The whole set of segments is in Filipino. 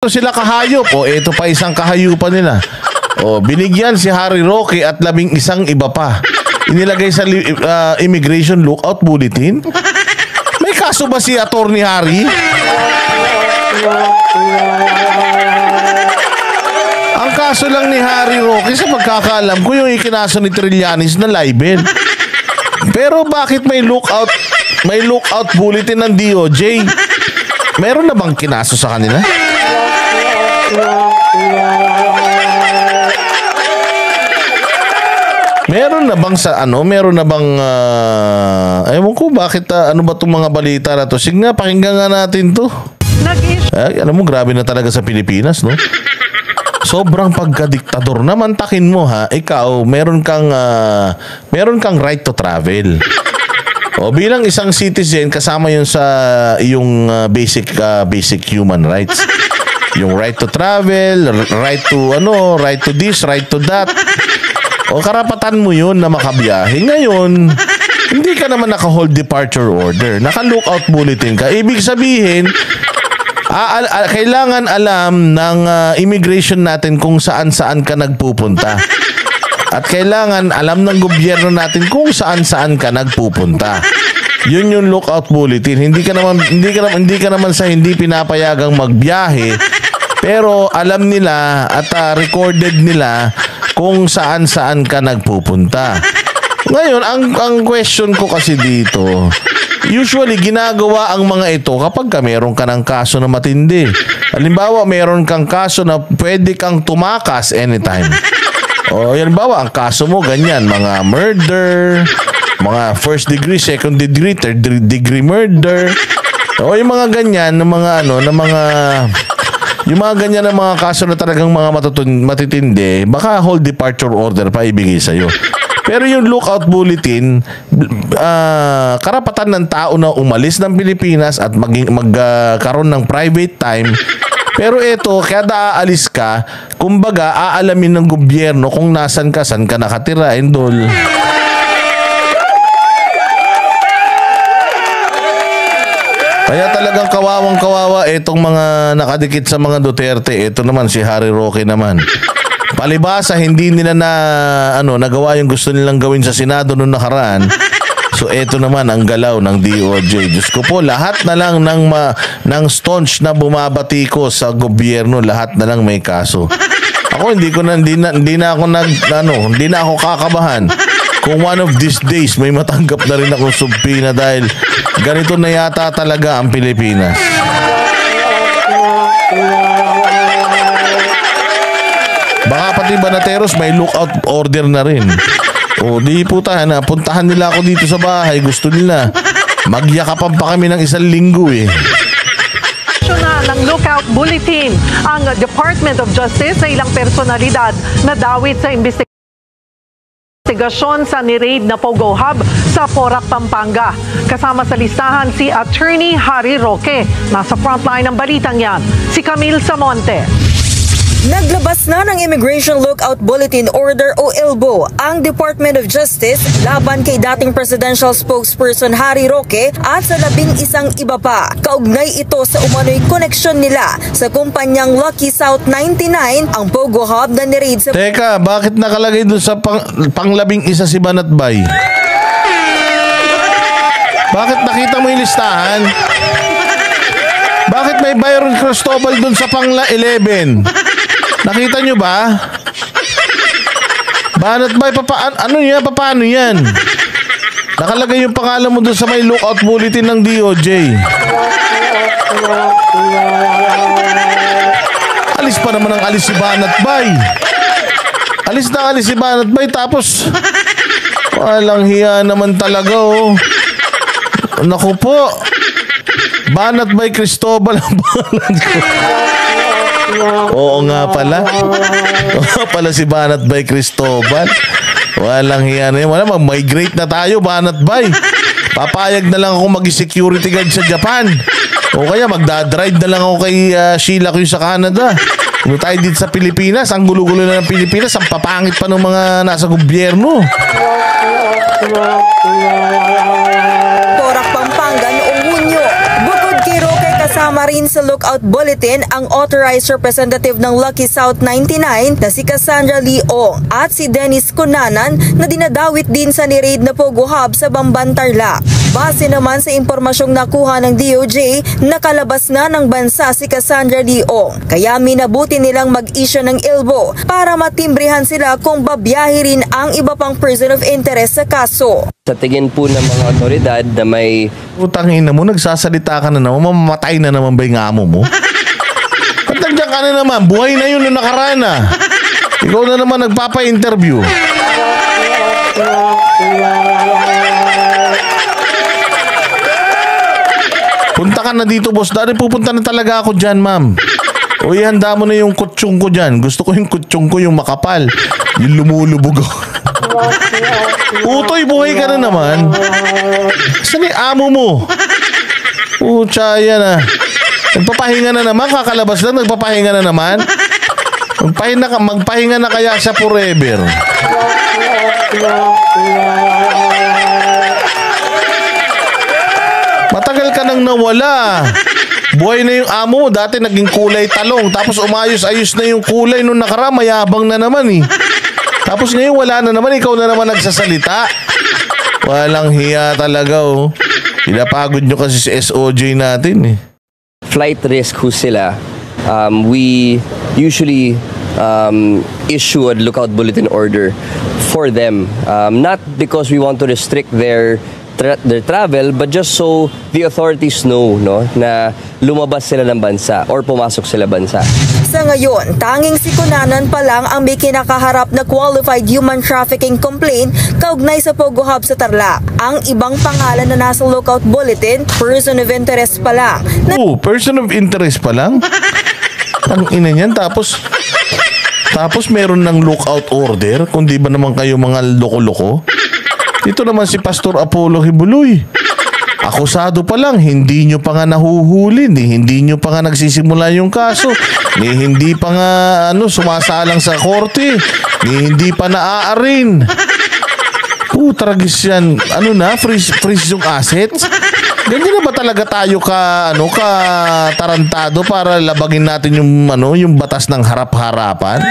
sila kahayop. O, ito pa isang kahayupan nila. O, binigyan si Harry Roque at 11 iba pa. Inilagay sa immigration lookout bulletin. May kaso ba si Attorney Harry? Ang kaso lang ni Harry Roque sa pagkakaalam ko yung ikinaso ni Trillanes na libel. Pero bakit may lookout bulletin ng DOJ? Meron na bang kinaso sa kanila? Meron na bang meron na bang ewan ko bakit ano ba itong mga balita na to? Sige nga, pakinggan nga natin to. Alam mo, grabe na talaga sa Pilipinas, no? Sobrang pagkadiktador naman, takin mo ha. Ikaw, meron kang right to travel. O bilang isang citizen, kasama yun sa yung basic human rights. Yung right to travel, right to this, right to that. O karapatan mo yun na makabiyahe. Ngayon, hindi ka naman naka-hold departure order. Naka-lookout bulletin ka. Ibig sabihin, kailangan alam ng immigration natin kung saan-saan ka nagpupunta. At kailangan alam ng gobyerno natin kung saan-saan ka nagpupunta. Yun yung lookout bulletin. Hindi ka naman sa hindi pinapayagang magbiyahe, pero alam nila at recorded nila kung saan-saan ka nagpupunta. Ngayon, ang question ko kasi dito, usually ginagawa ang mga ito kapag meron ka ng kaso na matindi. Halimbawa, meron kang kaso na pwede kang tumakas anytime. O, halimbawa, ang kaso mo ganyan, mga murder, mga first degree, second degree, third degree murder. O, yung mga ganyan, yung mga ganyan na mga kaso na talagang mga matitindi, baka hold departure order pa ibigay sa'yo. Pero yung lookout bulletin, karapatan ng tao na umalis ng Pilipinas at magkaroon ng private time. Pero ito, kada aalis ka, kumbaga aalamin ng gobyerno kung nasan ka, saan ka nakatira, Endol. Kaya talagang kawawang-kawawa itong mga nakadikit sa mga Duterte. Ito naman si Harry Roque naman. Palibasa, hindi nila nagawa yung gusto nilang gawin sa Senado noong nakaraan. So ito naman ang galaw ng DOJ. Diyos ko po, lahat na lang ng staunch na bumabati ko sa gobyerno, lahat na lang may kaso. Ako hindi na ako kakabahan kung one of these days may matanggap na rin akong subpoena dahil ganito na yata talaga ang Pilipinas. Baka pati Banateros may lookout order na rin. O di puntahan nila ako dito sa bahay. Gusto nila magyakapan pa kami ng 1 linggo eh. Ng lookout bulletin ang Department of Justice sa ilang personalidad na dawit sa investigasyon sa ni-raid na Pogo Hub sa Porac, Pampanga. Kasama sa listahan si Attorney Harry Roque. Nasa frontline ng balitang yan, si Camille Samonte. Naglabas na ng Immigration Lookout Bulletin Order o ILBO ang Department of Justice laban kay dating presidential spokesperson Harry Roque at sa 11 iba pa. Kaugnay ito sa umano'y koneksyon nila sa kumpanyang Lucky South 99, ang Pogo Hub na ni-raid sa... Teka, bakit nakalagay dun sa pang-11 si Banatbay? Bakit nakita mo yung listahan? Bakit may Byron Cristobal dun sa pang-11? Nakita nyo ba? Banatbay, paano yan? Nakalagay yung pangalan mo dun sa may lookout bulletin ng DOJ. Alis pa naman ang alis si Banatbay. Alis si Banatbay, tapos walang hiya naman talaga, oh. Naku po, Banatbay Cristobal ang pangalan ko. Oo nga pala. Oo pala si Banatbay Cristobal. Walang hiya na yun. Mag-migrate na tayo, Banatbay. Papayag na lang ako mag-security guard sa Japan. O kaya magdadrive na lang ako kay Sheila Q sa Canada. Kung tayo dito sa Pilipinas, ang gulo-gulo na ng Pilipinas, ang papangit pa ng mga nasa gobyerno. Porac, Pampanga noong Hunyo. Bukod kay Roque Kasama rin sa lookout bulletin ang authorized representative ng Lucky South 99 na si Cassandra Leong at si Dennis Cunanan na dinadawit din sa ni-raid na Pogo Hub sa Bamban, Tarlac. Base naman sa impormasyong nakuha ng DOJ, nakalabas na ng bansa si Cassandra Leong. Kaya minabuti nilang mag-issue ng ILBO para matimbrihan sila kung babiyahe rin ang iba pang person of interest sa kaso. Sa tingin po ng mga otoridad na may... Utang ina mo, nagsasalita ka na naman, mamamatay na naman ba yung amo mo? At nandiyan ka na naman, buhay na yun nung nakaraan ah. Ikaw na naman nagpapa-interview. Punta ka na dito, boss. Dahil pupunta na talaga ako dyan, ma'am. O ihanda mo na yung kutsong ko dyan. Gusto ko yung kutsong ko, yung makapal. Yung lumulubog ako. Utoy, buhay ka na naman. Saan yung amo mo? Pucha, yan ah. Nagpapahinga na naman, kakalabas lang, nagpapahinga na naman. Magpahinga na kaya siya forever. Matagal ka nang nawala. Buhay na yung amo mo. Dati naging kulay talong. Tapos umayos-ayos na yung kulay nung nakaraan. Mayabang na naman eh. Tapos ngayon wala na naman. Ikaw na naman nagsasalita. Walang hiya talaga oh. Pinapagod nyo kasi si SOJ natin eh. Flight risk ho sila. We usually issue a lookout bulletin order for them. Not because we want to restrict their travel, but just so the authorities know, no, na lumabas sila ng bansa or pumasok sila bansa. Sa ngayon, tanging si Cunanan pa lang ang may kinakaharap na qualified human trafficking complaint kaugnay sa Pogo Hub sa Tarlac. Ang ibang pangalan na nasa lookout bulletin, person of interest pa lang. Person of interest pa lang? Ang ina niyan, tapos meron ng lookout order, kung di ba naman kayo mga loko-loko? Ito naman si Pastor Apollo Hibuloy. Akusado pa lang, hindi nyo pa nga nahuhuli, hindi nyo pa nga nagsisimula yung kaso, hindi pa nga sumasalang sa korte, hindi pa naaarin. Tragis yan. Freeze yung assets? Ganyan na ba talaga tayo ka tarantado para labagin natin yung batas ng harap-harapan?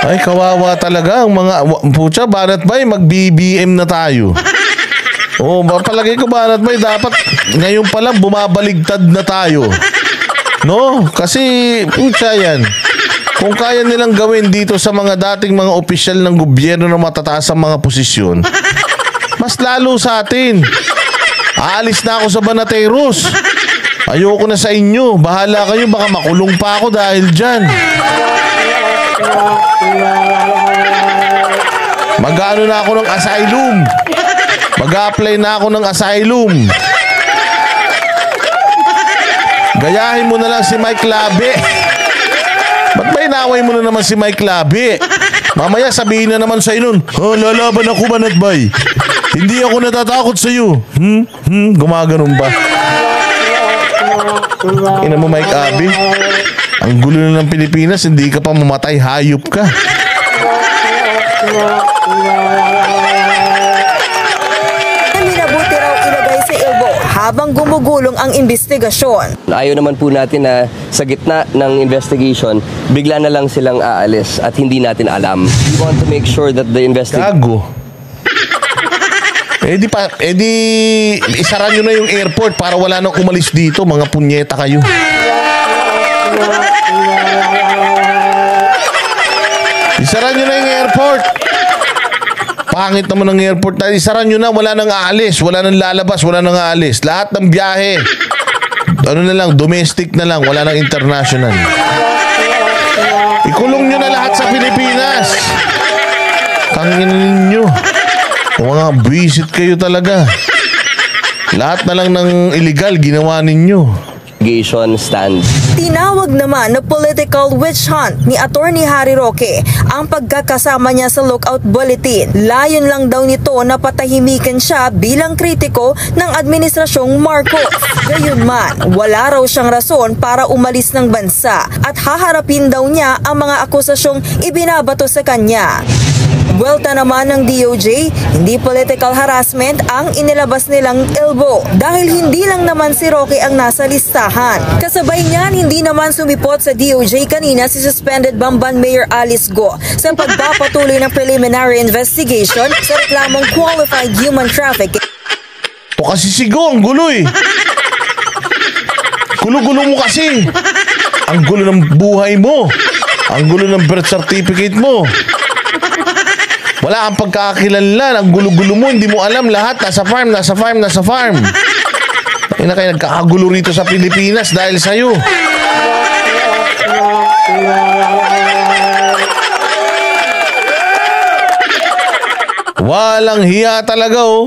Ay, kawawa talaga ang mga... Pucha, Banat Bay, mag-BBM na tayo. Palagay ko, Banat Bay, dapat ngayon pa lang bumabaligtad na tayo. No? Kasi, pucha yan. Kung kaya nilang gawin dito sa mga dating mga opisyal ng gobyerno na matataas ang mga posisyon, mas lalo sa atin. Aalis na ako sa Banateros. Ayoko na sa inyo. Bahala kayo, baka makulong pa ako dahil dyan. Mag-ano na ako ng asylum. Mag-apply na ako ng asylum. Gayahin mo na lang si Mike Labe. Ba't ba inaway mo na naman si Mike Labe? Mamaya sabihin na naman sa'yo nun, lalaban ako, Banat Bay. Hindi ako natatakot sa'yo. Gumaganon ba? Ina mo, Mike Abi. Ang gulo na ng Pilipinas, hindi ka pa mamatay, hayop ka. Minabuti raw ilagay sa ILBO habang gumugulong ang investigasyon. Ayaw naman po natin na sa gitna ng investigation, bigla na lang silang aalis at hindi natin alam. We want to make sure that the investigation... Gago. Isaran nyo na yung airport para wala nang umalis dito, mga punyeta kayo. Isaran nyo na yung airport. Pangit naman ng airport na. Isaran nyo na, wala nang aalis, wala nang lalabas, wala nang aalis. Lahat ng biyahe, na lang, domestic na lang, wala nang international. Ikulong nyo na lahat sa Pilipinas. Tangin ninyo. Mga buwisit kayo talaga. Lahat na lang ng illegal ginawa ninyo. Stand. Tinawag naman na political witch hunt ni Attorney Harry Roque ang pagkakasama niya sa lookout bulletin. Layon lang daw nito na patahimikan siya bilang kritiko ng administrasyong Marcos. Gayunman, wala raw siyang rason para umalis ng bansa at haharapin daw niya ang mga akusasyong ibinabato sa kanya. Buwelta naman ng DOJ, hindi political harassment ang inilabas nilang elbow dahil hindi lang naman si Roque ang nasa listahan. Kasabay niyan, hindi naman sumipot sa DOJ kanina si suspended Bamban Mayor Alice Go sa pagpapatuloy ng preliminary investigation sa reklamong qualified human trafficking. To kasi sigo, ang gulo eh. Gulo-gulo mo kasi. Ang gulo ng buhay mo. Ang gulo ng birth certificate mo. Wala kang pagkakakilanlan. Ang gulo-gulo mo, hindi mo alam lahat. Nasa farm. Ay na kayo nagkakagulo rito sa Pilipinas dahil sa'yo. Walang hiya talaga oh.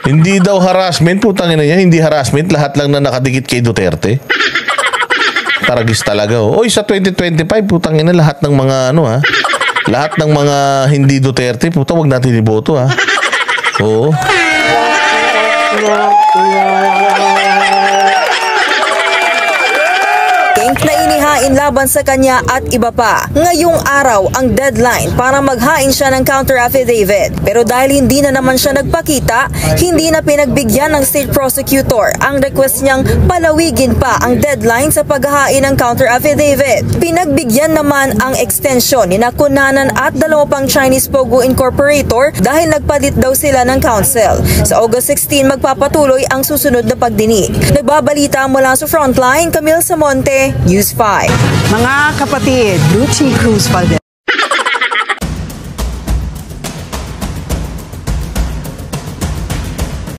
Hindi daw harassment, putang ina yan, hindi harassment, lahat lang na nakadikit kay Duterte. Taragis talaga oh. Oy, sa 2025, putang ina lahat ng mga lahat ng mga hindi Duterte, putang wag natin iboto ha. Oo. Na inihain laban sa kanya at iba pa. Ngayong araw ang deadline para maghain siya ng counter affidavit. Pero dahil hindi na naman siya nagpakita, hindi na pinagbigyan ng state prosecutor ang request niyang palawigin pa ang deadline sa paghahain ng counter affidavit. Pinagbigyan naman ang extension ni Kunanan at dalawa pang Chinese Pogo Incorporator dahil nagpalit daw sila ng counsel. Sa August 16 magpapatuloy ang susunod na pagdinig. Nagbabalita mula sa Frontline, Camille Samonte, News 5. Mga kapatid, Lucy Cruz Valdez.